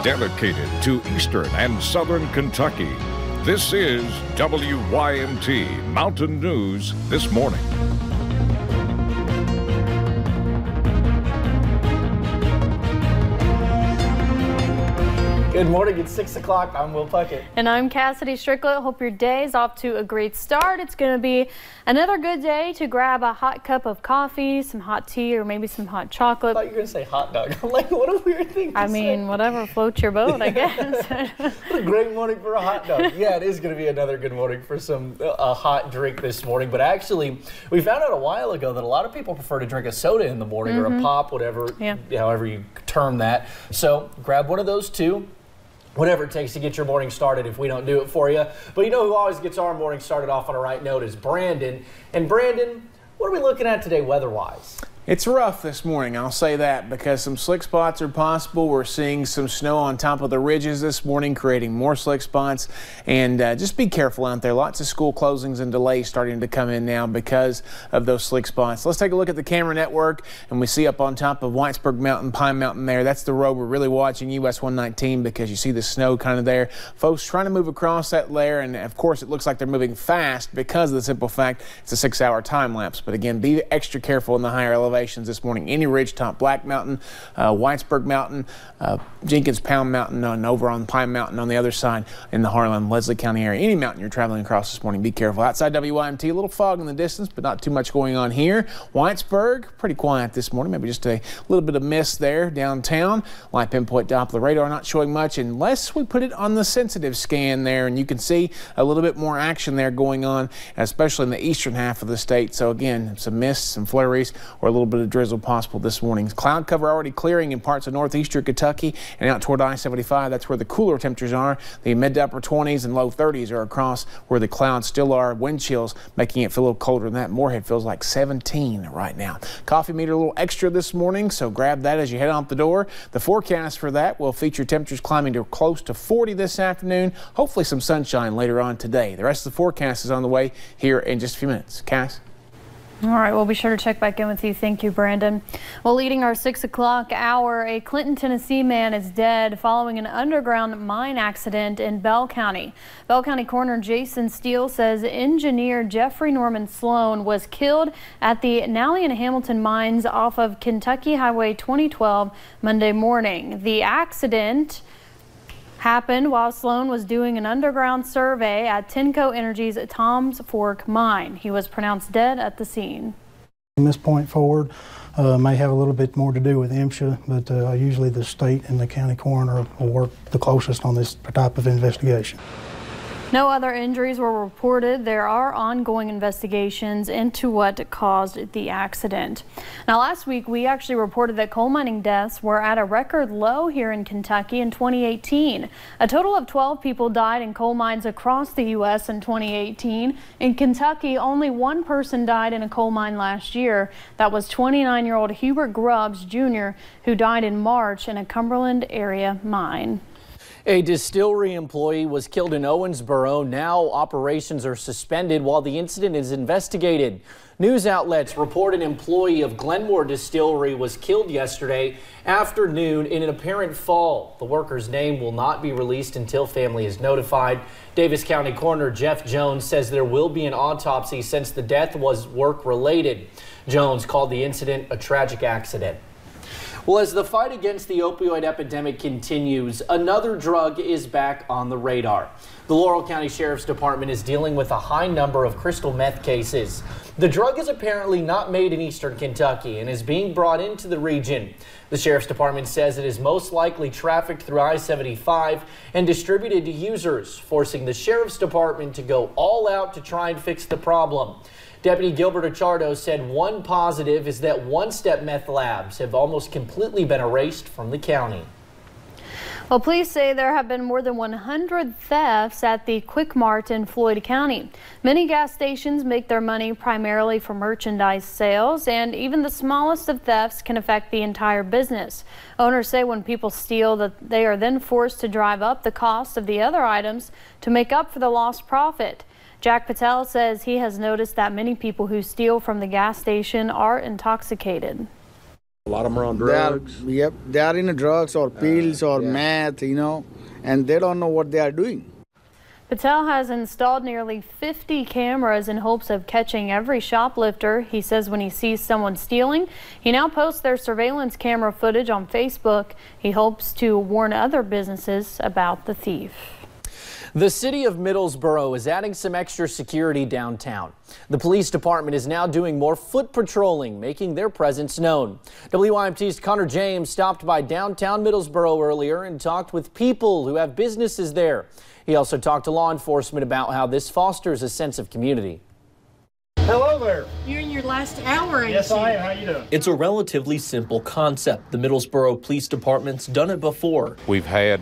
dedicated to Eastern and Southern Kentucky. This is WYMT Mountain News This Morning. Good morning, it's 6 o'clock. I'm Will Puckett. And I'm Cassidy Strickland. Hope your day is off to a great start. It's going to be another good day to grab a hot cup of coffee, some hot tea, or maybe some hot chocolate. I thought you were going to say hot dog. I'm like, what a weird thing to say. I mean, whatever floats your boat, I guess. What a great morning for a hot dog. Yeah, it is going to be another good morning for some hot drink this morning. But actually, we found out a while ago that a lot of people prefer to drink a soda in the morning or a pop, whatever, however you term that. So grab one of those too. Whatever it takes to get your morning started if we don't do it for you. But you know who always gets our morning started off on a right note is Brandon. And Brandon, what are we looking at today weather-wise? It's rough this morning, I'll say that, because some slick spots are possible. We're seeing some snow on top of the ridges this morning, creating more slick spots. And just be careful out there. Lots of school closings and delays starting to come in now because of those slick spots. Let's take a look at the camera network, and we see up on top of Whitesburg Mountain, Pine Mountain there. That's the road we're really watching, US 119, because you see the snow kind of there. Folks trying to move across that layer, and of course it looks like they're moving fast because of the simple fact it's a 6-hour time lapse. But again, be extra careful in the higher elevations this morning. Any ridgetop, Black Mountain, Whitesburg Mountain, Jenkins Pound Mountain, and over on Pine Mountain on the other side in the Harlan, Leslie County area. Any mountain you're traveling across this morning, be careful. Outside WYMT, a little fog in the distance, but not too much going on here. Whitesburg, pretty quiet this morning. Maybe just a little bit of mist there downtown. Light pinpoint Doppler radar not showing much unless we put it on the sensitive scan there, and you can see a little bit more action there going on, especially in the eastern half of the state. So again, some mist, some flurries, or a little bit of drizzle possible this morning. Cloud cover already clearing in parts of northeastern Kentucky and out toward I-75. That's where the cooler temperatures are. The mid to upper 20s and low 30s are across where the clouds still are. Wind chills making it feel a little colder than that. Moorhead feels like 17 right now. Coffee meter a little extra this morning, so grab that as you head out the door. The forecast for that will feature temperatures climbing to close to 40 this afternoon. Hopefully some sunshine later on today. The rest of the forecast is on the way here in just a few minutes. Cass? All right, we'll be sure to check back in with you. Thank you, Brandon. Well, leading our 6 o'clock hour, a Clinton, Tennessee man is dead following an underground mine accident in Bell County. Bell County Coroner Jason Steele says engineer Jeffrey Norman Sloan was killed at the Nally and Hamilton mines off of Kentucky Highway 2012 Monday morning. The accident happened while Sloan was doing an underground survey at Tenco Energy's Tom's Fork mine. He was pronounced dead at the scene. From this point forward, may have a little bit more to do with MSHA, but usually the state and the county coroner will work the closest on this type of investigation. No other injuries were reported. There are ongoing investigations into what caused the accident. Now, last week, we actually reported that coal mining deaths were at a record low here in Kentucky in 2018. A total of 12 people died in coal mines across the U.S. in 2018. In Kentucky, only one person died in a coal mine last year. That was 29-year-old Hubert Grubbs, Jr., who died in March in a Cumberland area mine. A distillery employee was killed in Owensboro. Now operations are suspended while the incident is investigated. News outlets report an employee of Glenmore Distillery was killed yesterday afternoon in an apparent fall. The worker's name will not be released until family is notified. Davis County Coroner Jeff Jones says there will be an autopsy since the death was work-related. Jones called the incident a tragic accident. Well, as the fight against the opioid epidemic continues, another drug is back on the radar. The Laurel County Sheriff's Department is dealing with a high number of crystal meth cases. The drug is apparently not made in eastern Kentucky and is being brought into the region. The Sheriff's Department says it is most likely trafficked through I-75 and distributed to users, forcing the Sheriff's Department to go all out to try and fix the problem. Deputy Gilbert Achardo said one positive is that one-step meth labs have almost completely been erased from the county. Well, police say there have been more than 100 thefts at the Quick Mart in Floyd County. Many gas stations make their money primarily from merchandise sales, and even the smallest of thefts can affect the entire business. Owners say when people steal, that they are then forced to drive up the cost of the other items to make up for the lost profit. Jack Patel says he has noticed that many people who steal from the gas station are intoxicated. A lot of them are on drugs. They are in drugs or pills or meth, and they don't know what they are doing. Patel has installed nearly 50 cameras in hopes of catching every shoplifter. He says when he sees someone stealing, he now posts their surveillance camera footage on Facebook. He hopes to warn other businesses about the thief. The city of Middlesboro is adding some extra security downtown. The police department is now doing more foot patrolling, making their presence known. WYMT's Connor James stopped by downtown Middlesboro earlier and talked with people who have businesses there. He also talked to law enforcement about how this fosters a sense of community. Hello there. You're in your last hour, ain't Yes, you? I am. How you doing? It's a relatively simple concept. The Middlesboro Police Department's done it before. We've had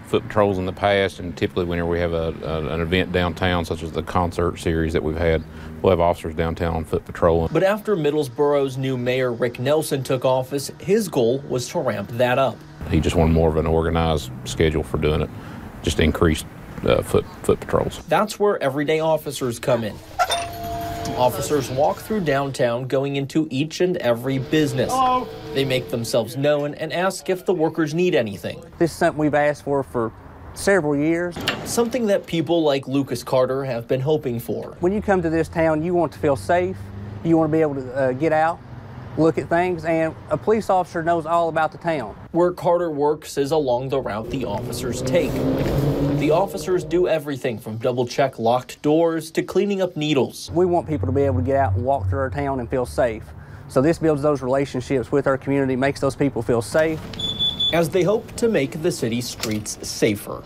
foot patrols in the past, and typically whenever we have an event downtown, such as the concert series that we've had, we'll have officers downtown on foot patrol. But after Middlesboro's new mayor, Rick Nelson, took office, his goal was to ramp that up. He just wanted more of an organized schedule for doing it, just increased foot patrols. That's where everyday officers come in. Officers walk through downtown, going into each and every business. Hello. They make themselves known and ask if the workers need anything. This is something we've asked for several years. Something that people like Lucas Carter have been hoping for. When you come to this town, you want to feel safe. You want to be able to get out, look at things, and a police officer knows all about the town. Where Carter works is along the route the officers take. The officers do everything from double-check locked doors to cleaning up needles. We want people to be able to get out and walk through our town and feel safe. So this builds those relationships with our community, makes those people feel safe. As they hope to make the city's streets safer.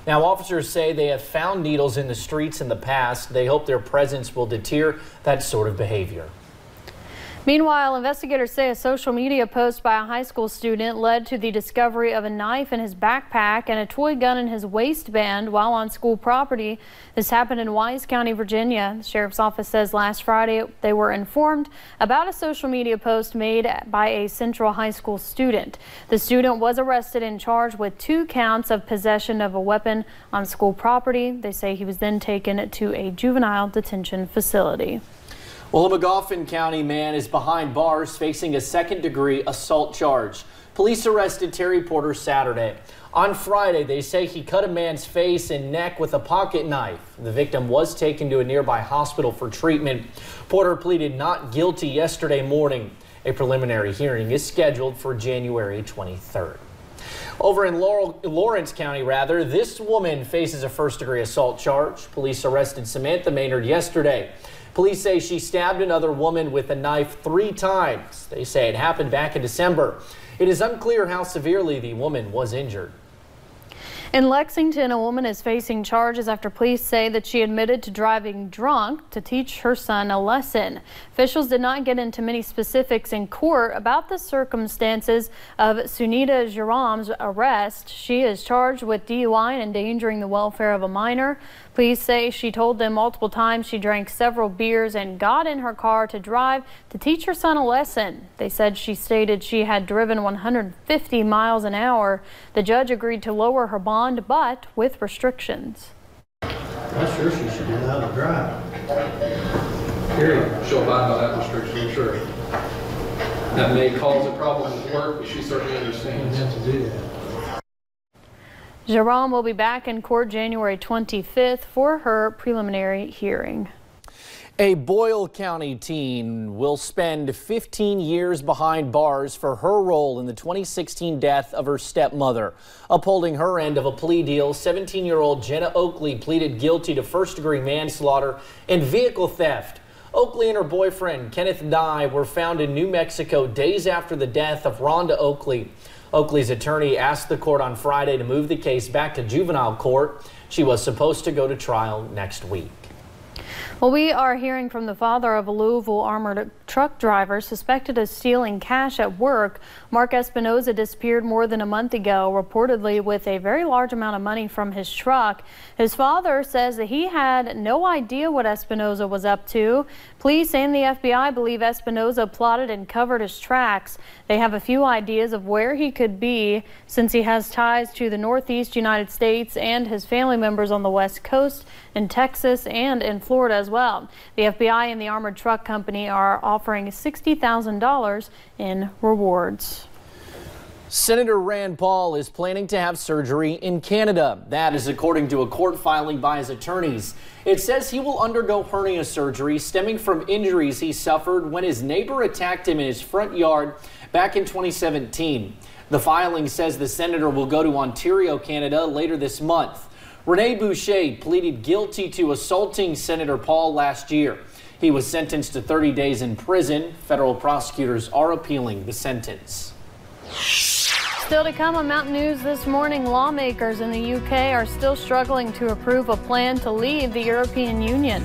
Now, officers say they have found needles in the streets in the past. They hope their presence will deter that sort of behavior. Meanwhile, investigators say a social media post by a high school student led to the discovery of a knife in his backpack and a toy gun in his waistband while on school property. This happened in Wise County, Virginia. The sheriff's office says last Friday they were informed about a social media post made by a Central High School student. The student was arrested and charged with 2 counts of possession of a weapon on school property. They say he was then taken to a juvenile detention facility. Well, a McGoffin County man is behind bars facing a second-degree assault charge. Police arrested Terry Porter Saturday. On Friday, they say he cut a man's face and neck with a pocket knife. The victim was taken to a nearby hospital for treatment. Porter pleaded not guilty yesterday morning. A preliminary hearing is scheduled for January 23rd. Over in Lawrence County, this woman faces a first-degree assault charge. Police arrested Samantha Maynard yesterday. Police say she stabbed another woman with a knife 3 times. They say it happened back in December. It is unclear how severely the woman was injured. In Lexington, a woman is facing charges after police say that she admitted to driving drunk to teach her son a lesson. Officials did not get into many specifics in court about the circumstances of Sunita Jaram's arrest. She is charged with DUI and endangering the welfare of a minor. Police say she told them multiple times she drank several beers and got in her car to drive to teach her son a lesson. They said she stated she had driven 150 miles an hour. The judge agreed to lower her bond, but with restrictions. I'm sure she should be allowed to drive. Period. She'll abide by that restriction, I'm sure. That may cause a problem with work, but she certainly understands. You have to do that. Jaram will be back in court January 25th for her preliminary hearing. A Boyle County teen will spend 15 years behind bars for her role in the 2016 death of her stepmother. Upholding her end of a plea deal, 17-year-old Jenna Oakley pleaded guilty to first-degree manslaughter and vehicle theft. Oakley and her boyfriend, Kenneth Nye, were found in New Mexico days after the death of Rhonda Oakley. Oakley's attorney asked the court on Friday to move the case back to juvenile court. She was supposed to go to trial next week. Well, we are hearing from the father of a Louisville armored truck driver suspected of stealing cash at work. Mark Espinoza disappeared more than a month ago, reportedly with a very large amount of money from his truck. His father says that he had no idea what Espinoza was up to. Police and the FBI believe Espinoza plotted and covered his tracks. They have a few ideas of where he could be since he has ties to the Northeast United States and his family members on the West Coast, in Texas, and in Florida as as well. The FBI and the armored truck company are offering $60,000 in rewards. Senator Rand Paul is planning to have surgery in Canada. That is according to a court filing by his attorneys. It says he will undergo hernia surgery stemming from injuries he suffered when his neighbor attacked him in his front yard back in 2017. The filing says the senator will go to Ontario, Canada later this month. Rene Boucher pleaded guilty to assaulting Senator Paul last year. He was sentenced to 30 days in prison. Federal prosecutors are appealing the sentence. Still to come on Mountain News this morning, lawmakers in the UK are still struggling to approve a plan to leave the European Union.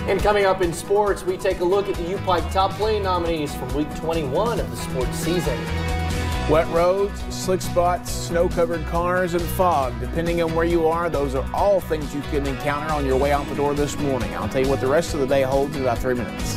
And coming up in sports, we take a look at the U-Pike top play nominees from week 21 of the sports season. Wet roads, slick spots, snow-covered cars, and fog. Depending on where you are, those are all things you can encounter on your way out the door this morning. I'll tell you what the rest of the day holds in about 3 minutes.